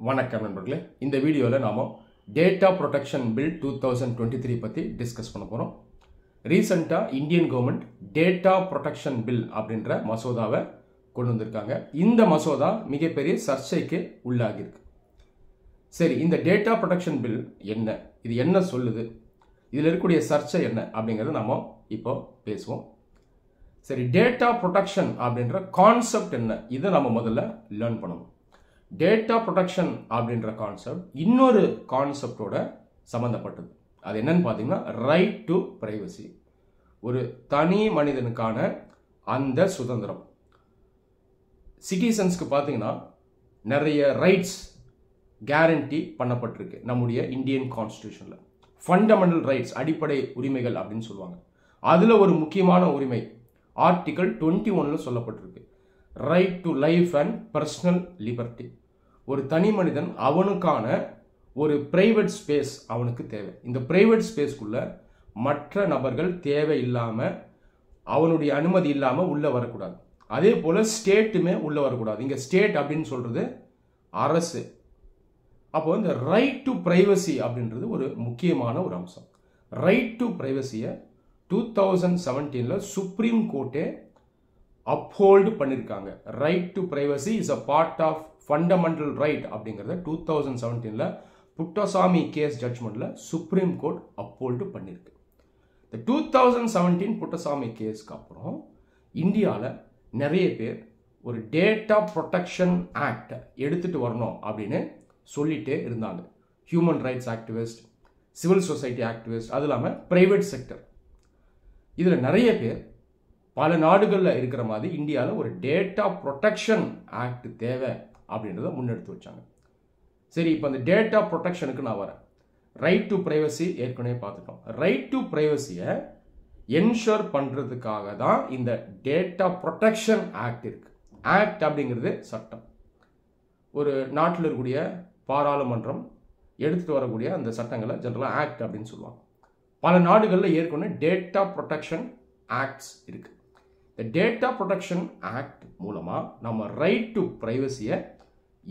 வணக்கம் நண்பர்களே. இந்த வீடியோவில் நாம் டேட்டா ப்ரொடெக்ஷன் பில் 2023 பற்றி டிஸ்கஸ் பண்ண போகிறோம். ரீசெண்டாக Indian government data protection bill அப்படின்ற மசோதாவை கொண்டு வந்திருக்காங்க. இந்த மசோதா மிகப்பெரிய சர்ச்சைக்கு உள்ளாகியிருக்கு. சரி, இந்த டேட்டா ப்ரொடெக்ஷன் பில் என்ன, இது என்ன சொல்லுது, இதில் இருக்கக்கூடிய சர்ச்சை என்ன அப்படிங்கிறத நாம் இப்போ பேசுவோம். சரி, டேட்டா ப்ரொடெக்ஷன் அப்படின்ற கான்செப்ட் என்ன, இதை நம்ம முதல்ல லேர்ன் பண்ணணும். டேட்டா ப்ரொடெக்ஷன் அப்படின்ற கான்செப்ட் இன்னொரு கான்செப்டோட சம்மந்தப்பட்டது. அது என்னன்னு பார்த்தீங்கன்னா ரைட் டு பிரைவசி, ஒரு தனி மனிதனுக்கான அந்த சுதந்திரம். சிட்டிசன்ஸ்க்கு பார்த்தீங்கன்னா நிறைய ரைட்ஸ் கேரண்டி பண்ணப்பட்டிருக்கு நம்முடைய இந்தியன் கான்ஸ்டியூஷனில். ஃபண்டமெண்டல் ரைட்ஸ், அடிப்படை உரிமைகள் அப்படின்னு சொல்லுவாங்க. அதில் ஒரு முக்கியமான உரிமை ஆர்டிகல் 21 சொல்லப்பட்டிருக்கு, right to life and personal liberty. ஒரு தனி மனிதன் அவனுக்கான ஒரு பிரைவேட் ஸ்பேஸ் அவனுக்கு தேவை. இந்த பிரைவேட் ஸ்பேஸ்க்குள்ள மற்ற நபர்கள் தேவையில்லாமல், அவனுடைய அனுமதி இல்லாமல் உள்ளே வரக்கூடாது. அதே போல் ஸ்டேட்டுமே உள்ளே வரக்கூடாது. இங்கே ஸ்டேட் அப்படின்னு சொல்கிறது அரசு. அப்போ இந்த ரைட் டு பிரைவசி அப்படின்றது ஒரு முக்கியமான ஒரு அம்சம். ரைட் டு பிரைவசியை 2017 சுப்ரீம் கோர்ட்டே அப்ஹோல்டு பண்ணியிருக்காங்க. Right to privacy is a part of fundamental right அப்படிங்கிறத 2017 புட்டசாமி கேஸ் ஜட்ஜ்மெண்ட்ல சுப்ரீம் கோர்ட் அப்ஹோல்டு பண்ணியிருக்கு. இந்த 2017 புட்டசாமி கேஸ்க்கு அப்புறம் இந்தியாவில் நிறைய பேர் ஒரு டேட்டா ப்ரொடெக்ஷன் ஆக்ட் எடுத்துட்டு வரணும் அப்படின்னு சொல்லிட்டே இருந்தாங்க. Human rights activist, civil society activist, அது இல்லாமல் பிரைவேட் செக்டர். இதில் நிறைய பேர் பல நாடுகளில் இருக்கிற மாதிரி இந்தியாவில் ஒரு டேட்டா ப்ரொடெக்ஷன் ஆக்ட் தேவை அப்படின்றத முன்னெடுத்து வச்சாங்க. சரி, இப்போ அந்த டேட்டா ப்ரொடெக்ஷனுக்கு நான் வரேன். ரைட் டு பிரைவசி ஏற்கனவே பார்த்துட்டோம். ரைட் டு பிரைவசியை என்ஷூர் பண்ணுறதுக்காக தான் இந்த டேட்டா ப்ரொடெக்ஷன் ஆக்ட் இருக்கு. ஆக்ட் அப்படிங்கிறது சட்டம். ஒரு நாட்டில் இருக்கக்கூடிய பாராளுமன்றம் எடுத்துகிட்டு வரக்கூடிய அந்த சட்டங்களை ஜெனரலாக ஆக்ட் அப்படின்னு சொல்லுவாங்க. பல நாடுகளில் ஏற்கனவே டேட்டா ப்ரொடெக்ஷன் ஆக்ட்ஸ் இருக்கு. இந்த டேட்டா ப்ரொடெக்ஷன் ஆக்ட் மூலமாக நம்ம ரைட் டு பிரைவசியை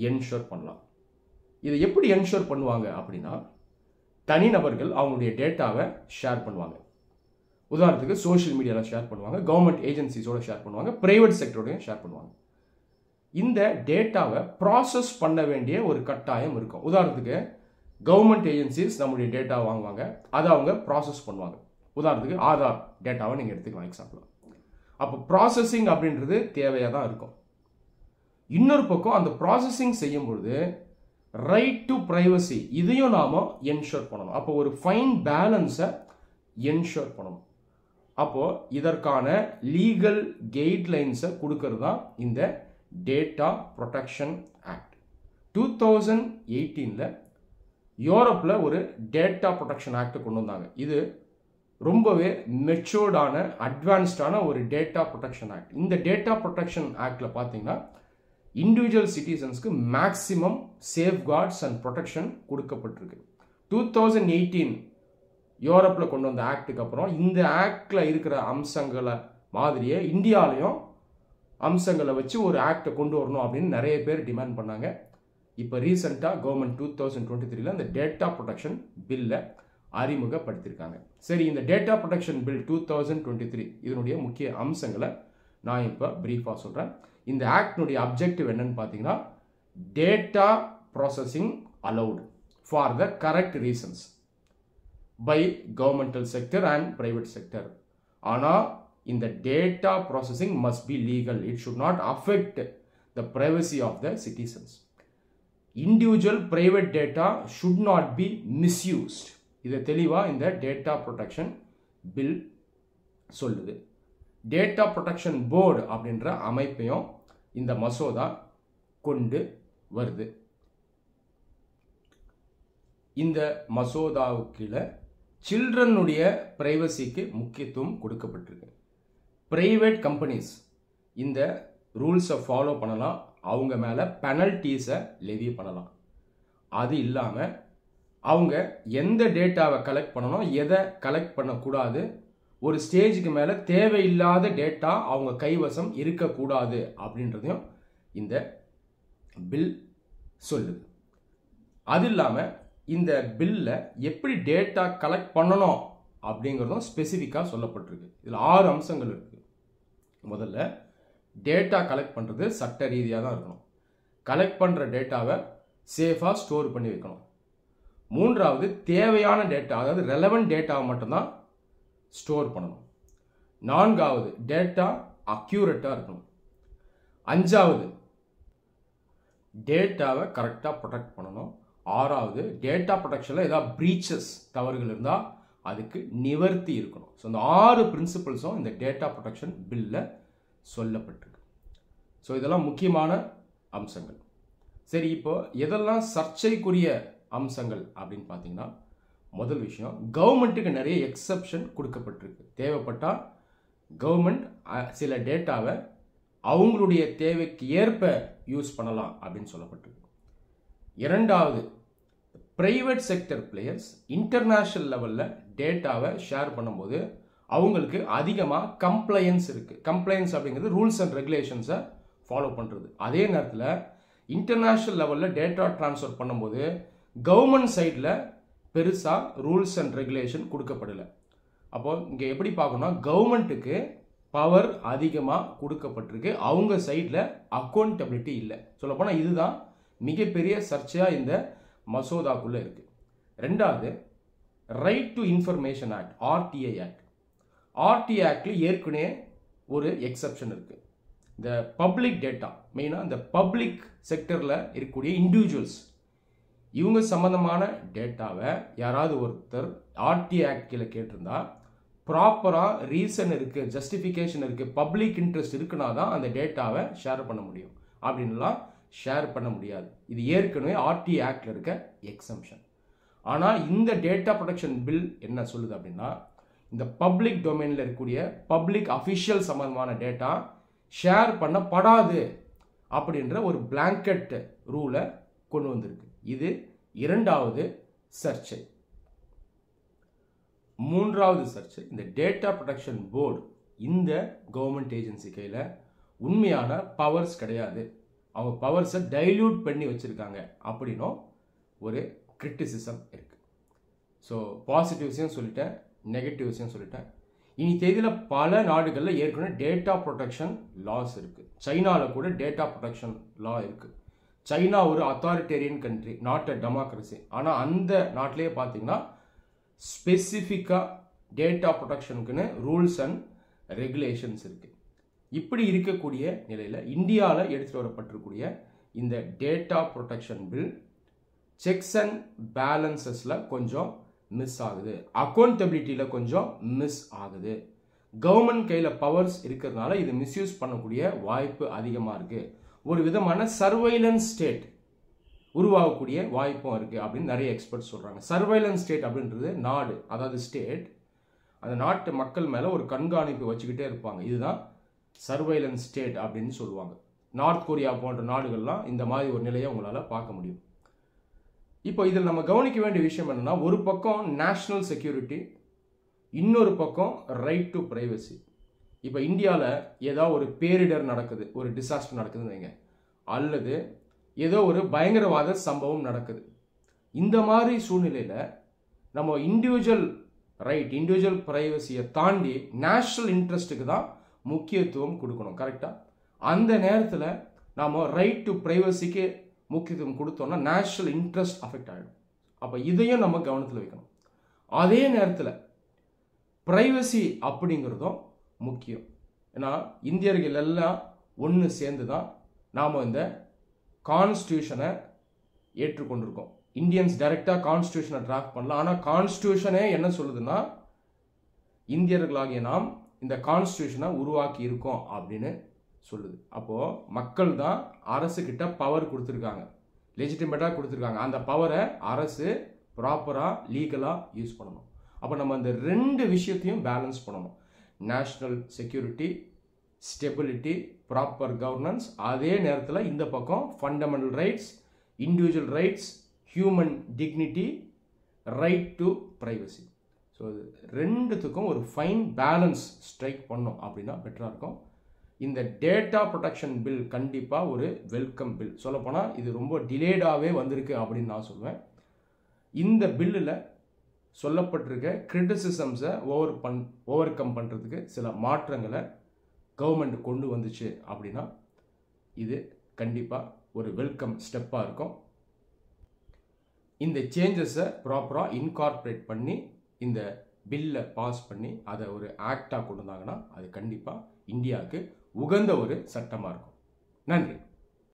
என்ஷூர் பண்ணலாம். இதை எப்படி என்ஷூர் பண்ணுவாங்க அப்படின்னா, தனிநபர்கள் அவங்களுடைய டேட்டாவை ஷேர் பண்ணுவாங்க. உதாரணத்துக்கு சோஷியல் மீடியாவில் ஷேர் பண்ணுவாங்க, கவர்மெண்ட் ஏஜென்சிஸோட ஷேர் பண்ணுவாங்க, பிரைவேட் செக்டரோடையும் ஷேர் பண்ணுவாங்க. இந்த டேட்டாவை ப்ராசஸ் பண்ண வேண்டிய ஒரு கட்டாயம் இருக்கும். உதாரணத்துக்கு கவர்மெண்ட் ஏஜென்சிஸ் நம்முடைய டேட்டா வாங்குவாங்க, அதை அவங்க ப்ராசஸ் பண்ணுவாங்க. உதாரணத்துக்கு ஆதார் டேட்டாவை நீங்கள் எடுத்துக்கலாம் எக்ஸாம்பிள். அப்போ ப்ராசஸிங் அப்படின்றது தேவையாக தான் இருக்கும். இன்னொரு பக்கம் அந்த ப்ராசஸிங் செய்யும் பொழுது ரைட் டு பிரைவசி இதையும் நாம என்ஷூர் பண்ணணும். அப்போ ஒரு ஃபைன் பேலன்ஸை என்ஷூர் பண்ணணும். அப்போ இதற்கான லீகல் கைட்லைன்ஸை கொடுக்கறது தான் இந்த டேட்டா ப்ரொடெக்ஷன் ஆக்ட். 2018 யூரோப்பில் ஒரு டேட்டா ப்ரொடெக்ஷன் ஆக்ட் கொண்டு வந்தாங்க. இது ரொம்பவே மெச்சூர்டான அட்வான்ஸ்டான ஒரு டேட்டா ப்ரொடெக்ஷன் ஆக்ட். இந்த டேட்டா ப்ரொடெக்ஷன் ஆக்டில் பார்த்தீங்கன்னா இண்டிவிஜுவல் சிட்டிசன்ஸ்க்கு மேக்ஸிமம் சேஃப்கார்ட்ஸ் அண்ட் ப்ரொடெக்ஷன் கொடுக்கப்பட்டிருக்கு. 2018 யூரோப்பில் கொண்டு வந்த ஆக்டுக்கு அப்புறம் இந்த ஆக்டில் இருக்கிற அம்சங்களை மாதிரியே இந்தியாவிலையும் அம்சங்களை வச்சு ஒரு ஆக்டை கொண்டு வரணும் அப்படின்னு நிறைய பேர் டிமாண்ட் பண்ணாங்க. இப்போ ரீசெண்டாக கவர்மெண்ட் 2023 இந்த டேட்டா ப்ரொடெக்ஷன் பில்லை அறிமுகப்படுத்தியிருக்காங்க. சரி, இந்த டேட்டா ப்ரொடெக்ஷன் பில் 2023 இதனுடைய முக்கிய அம்சங்களை நான் இப்போ பிரீஃபாக சொல்கிறேன். இந்த ஆக்டினுடைய அப்ஜெக்டிவ் என்னன்னு பார்த்தீங்கன்னா, data processing allowed for the correct reasons by governmental sector and private sector. ஆனால் இந்த data processing must be legal. It should not affect the privacy of the citizens. Individual private data should not be misused. இதை தெளிவாக இந்த data protection bill சொல்லுது. Data protection board அப்படின்ற அமைப்பையும் இந்த மசோதா கொண்டு வருது. இந்த மசோதாவுக்கு சில்ட்ரனுடைய பிரைவசிக்கு முக்கியத்துவம் கொடுக்கப்பட்டிருக்கு. பிரைவேட் கம்பெனிஸ் இந்த ரூல்ஸை ஃபாலோ பண்ணலாம், அவங்க மேலே பெனல்டிஸை லெவி பண்ணலாம். அது இல்லாமல் அவங்க எந்த டேட்டாவை கலெக்ட் பண்ணணும், எதை கலெக்ட் பண்ணக்கூடாது, ஒரு ஸ்டேஜுக்கு மேலே தேவையில்லாத டேட்டா அவங்க கைவசம் இருக்கக்கூடாது அப்படின்றதையும் இந்த பில் சொல்லுது. அது இல்லாமல் இந்த பில்ல எப்படி டேட்டா கலெக்ட் பண்ணணும் அப்படிங்கிறதும் ஸ்பெசிஃபிக்காக சொல்லப்பட்டிருக்கு. இதில் 6 அம்சங்கள் இருக்குது. முதல்ல டேட்டா கலெக்ட் பண்ணுறது சட்ட ரீதியாக தான் இருக்கணும். கலெக்ட் பண்ணுற டேட்டாவை சேஃபாக ஸ்டோர் பண்ணி வைக்கணும். மூன்றாவது தேவையான டேட்டா, அதாவது ரெலவெண்ட் டேட்டாவை மட்டும்தான் ஸ்டோர் பண்ணணும். நான்காவது டேட்டா அக்யூரேட்டாக இருக்கணும். அஞ்சாவது டேட்டாவை கரெக்டாக ப்ரொடெக்ட் பண்ணணும். ஆறாவது டேட்டா ப்ரொடெக்ஷனில் ஏதாவது ப்ரீச்சஸ், தவறுகள் இருந்தால் அதுக்கு நிவர்த்தி இருக்கணும். ஸோ இந்த 6 பிரின்சிபல்ஸும் இந்த டேட்டா ப்ரொடெக்ஷன் பில்லில் சொல்லப்பட்டிருக்கு. ஸோ இதெல்லாம் முக்கியமான அம்சங்கள். சரி, இப்போ எதெல்லாம் சர்ச்சைக்குரிய அம்சங்கள் அப்படின்னு பார்த்தீங்கன்னா, முதல் விஷயம், கவர்மெண்ட்டுக்கு நிறைய எக்ஸப்ஷன் கொடுக்கப்பட்டிருக்கு. தேவைப்பட்டால் கவர்மெண்ட் சில டேட்டாவை அவங்களுடைய தேவைக்கு ஏற்ப யூஸ் பண்ணலாம் அப்படின்னு சொல்லப்பட்டிருக்கு. இரண்டாவது, பிரைவேட் செக்டர் பிளேயர்ஸ் இன்டர்நேஷனல் லெவலில் டேட்டாவை ஷேர் பண்ணும்போது அவங்களுக்கு அதிகமாக கம்ப்ளையன்ஸ் இருக்குது. கம்ப்ளையன்ஸ் அப்படிங்கிறது ரூல்ஸ் அண்ட் ரெகுலேஷன்ஸை ஃபாலோ பண்ணுறது. அதே நேரத்தில் இன்டர்நேஷனல் லெவலில் டேட்டா ட்ரான்ஸ்ஃபர் பண்ணும்போது கவர்மெண்ட் சைடில் பெருசாக ரூல்ஸ் அண்ட் ரெகுலேஷன் கொடுக்கப்படலை. அப்போது இங்கே எப்படி பார்க்கணும்னா, கவர்மெண்ட்டுக்கு பவர் அதிகமாக கொடுக்கப்பட்டிருக்கு, அவங்க சைடில் அக்கௌண்டபிலிட்டி இல்லை. சொல்லப்போனால் இதுதான் மிகப்பெரிய சர்ச்சையாக இந்த மசோதாக்குள்ளே இருக்குது. ரெண்டாவது, right to information act, RTI act. RTI ஆக்டில் ஏற்கனவே ஒரு எக்ஸப்ஷன் இருக்குது. இந்த பப்ளிக் டேட்டா, மெயினாக இந்த பப்ளிக் செக்டரில் இருக்கக்கூடிய இண்டிவிஜுவல்ஸ், இவங்க சம்மந்தமான டேட்டாவை யாராவது ஒருத்தர் ஆர்டிஐ ஆக்ட் கீழே கேட்டிருந்தா ப்ராப்பராக ரீசன் இருக்குது, ஜஸ்டிஃபிகேஷன் இருக்குது, பப்ளிக் இன்ட்ரெஸ்ட் இருக்குன்னா தான் அந்த டேட்டாவை ஷேர் பண்ண முடியும். அப்படின்லாம் ஷேர் பண்ண முடியாது. இது ஏற்கனவே ஆர்டிஐ ஆக்டில் இருக்க எக்ஸம்ஷன். ஆனால் இந்த டேட்டா ப்ரொடெக்ஷன் பில் என்ன சொல்லுது அப்படின்னா, இந்த பப்ளிக் டொமைனில் இருக்கக்கூடிய பப்ளிக் அஃபிஷியல் சம்பந்தமான டேட்டா ஷேர் பண்ணப்படாது அப்படின்ற ஒரு பிளாங்கெட் ரூலை கொண்டு வந்திருக்கு. இது இரண்டாவது சர்ச்சை. மூன்றாவது சர்ச்சை, இந்த டேட்டா ப்ரொடெக்ஷன் போர்டு இந்த கவர்மெண்ட் ஏஜென்சி கையில் உண்மையான பவர்ஸ் கிடையாது, அவங்க பவர்ஸை டைல்யூட் பண்ணி வச்சுருக்காங்க அப்படின்னும் ஒரு கிரிட்டிசிசம் இருக்குது. ஸோ பாசிட்டிவ்ஸையும் சொல்லிட்டேன், நெகட்டிவ்ஸையும் சொல்லிட்டேன். இனி தேதியில் பல நாடுகளில் ஏற்கனவே டேட்டா ப்ரொடெக்ஷன் லாஸ் இருக்குது. சைனாவில் கூட டேட்டா ப்ரொடெக்ஷன் லா இருக்குது. சைனா ஒரு authoritarian country, not a democracy. ஆனால் அந்த நாட்டிலேயே பார்த்தீங்கன்னா ஸ்பெசிஃபிக்காக டேட்டா ப்ரொடெக்ஷனுக்குன்னு ரூல்ஸ் அண்ட் ரெகுலேஷன்ஸ் இருக்குது. இப்படி இருக்கக்கூடிய நிலையில் இந்தியாவில் எடுத்துகிட்டு வரப்பட்டிருக்கூடிய இந்த data protection bill checks and பேலன்சஸில் கொஞ்சம் மிஸ் ஆகுது, அக்கௌண்டபிலிட்டியில் கொஞ்சம் மிஸ் ஆகுது. கவர்மெண்ட் கையில் பவர்ஸ் இருக்கிறதுனால இது மிஸ்யூஸ் பண்ணக்கூடிய வாய்ப்பு அதிகமாக இருக்குது. ஒரு விதமான சர்வைலன்ஸ் ஸ்டேட் உருவாகக்கூடிய வாய்ப்பும் இருக்குது அப்படின்னு நிறைய எக்ஸ்பர்ட்ஸ் சொல்கிறாங்க. சர்வைலன்ஸ் ஸ்டேட் அப்படின்றது நாடு, அதாவது ஸ்டேட், அந்த நாட்டு மக்கள் மேலே ஒரு கண்காணிப்பு வச்சுக்கிட்டே இருப்பாங்க. இதுதான் சர்வைலன்ஸ் ஸ்டேட் அப்படின்னு சொல்லுவாங்க. நார்த் கொரியா போன்ற நாடுகள்லாம் இந்த மாதிரி ஒரு நிலையை உங்களால் பார்க்க முடியும். இப்போ இதில் நம்ம கவனிக்க வேண்டிய விஷயம் என்னென்னா, ஒரு பக்கம் நேஷ்னல் செக்யூரிட்டி, இன்னொரு பக்கம் ரைட் டு பிரைவசி. இப்போ இந்தியாவில் ஏதாவது ஒரு பேரிடர் நடக்குது, ஒரு டிசாஸ்டர் நடக்குதுன்னு வைங்க, அல்லது ஏதோ ஒரு பயங்கரவாத சம்பவம் நடக்குது. இந்த மாதிரி சூழ்நிலையில் நம்ம இண்டிவிஜுவல் ரைட், இண்டிவிஜுவல் பிரைவசியை தாண்டி நேஷ்னல் இன்ட்ரெஸ்ட்டுக்கு தான் முக்கியத்துவம் கொடுக்கணும். கரெக்டாக அந்த நேரத்தில் நாம் ரைட் டு பிரைவசிக்கு முக்கியத்துவம் கொடுத்தோம்னா நேஷ்னல் இன்ட்ரெஸ்ட் அஃபெக்ட் ஆகிடும். அப்போ இதையும் நம்ம கவனத்தில் வைக்கணும். அதே நேரத்தில் பிரைவசி அப்படிங்கிறதும் முக்கியம். ஏன்னா இந்தியர்கள் எல்லாம் ஒன்று சேர்ந்து தான் நாம் இந்த கான்ஸ்டியூஷனை ஏற்றுக்கொண்டிருக்கோம். இந்தியன்ஸ் டைரெக்டாக கான்ஸ்டியூஷனை டிராஃப்ட் பண்ணலாம். ஆனால் கான்ஸ்டியூஷனே என்ன சொல்லுதுன்னா, இந்தியர்களாகிய நாம் இந்த கான்ஸ்டியூஷனை உருவாக்கி இருக்கோம் அப்படின்னு சொல்லுது. அப்போது மக்கள் தான் அரசுக்கிட்ட பவர் கொடுத்துருக்காங்க, லெஜிட்டிமேட்டாக கொடுத்துருக்காங்க. அந்த பவரை அரசு ப்ராப்பராக லீகலாக யூஸ் பண்ணணும். அப்போ நம்ம அந்த ரெண்டு விஷயத்தையும் பேலன்ஸ் பண்ணணும். National security, stability, proper governance, அதே நேரத்தில் இந்த பக்கம் fundamental rights, individual rights, human dignity, right to privacy. So ரெண்டுத்துக்கும் ஒரு ஃபைன் பேலன்ஸ் ஸ்ட்ரைக் பண்ணோம் அப்படின்னா பெட்டராக இருக்கும். இந்த டேட்டா ப்ரொடெக்ஷன் பில் கண்டிப்பாக ஒரு வெல்கம் பில். சொல்லப்போனால் இது ரொம்ப டிலேடாகவே வந்திருக்கு அப்படின்னு நான் சொல்லுவேன். இந்த பில்லில் சொல்லப்பட்டிருக்க கிரிட்டிசிசம்ஸை ஓவர் கம் பண்ணுறதுக்கு சில மாற்றங்களை கவர்மெண்ட் கொண்டு வந்துச்சு அப்படின்னா இது கண்டிப்பாக ஒரு வெல்கம் ஸ்டெப்பாக இருக்கும். இந்த சேஞ்சஸை ப்ராப்பராக இன்கார்பரேட் பண்ணி இந்த பில்லை பாஸ் பண்ணி அதை ஒரு ஆக்டாக கொண்டு வந்தாங்கன்னா அது கண்டிப்பாக இந்தியாவுக்கு உகந்த ஒரு சட்டமாக இருக்கும். நன்றி.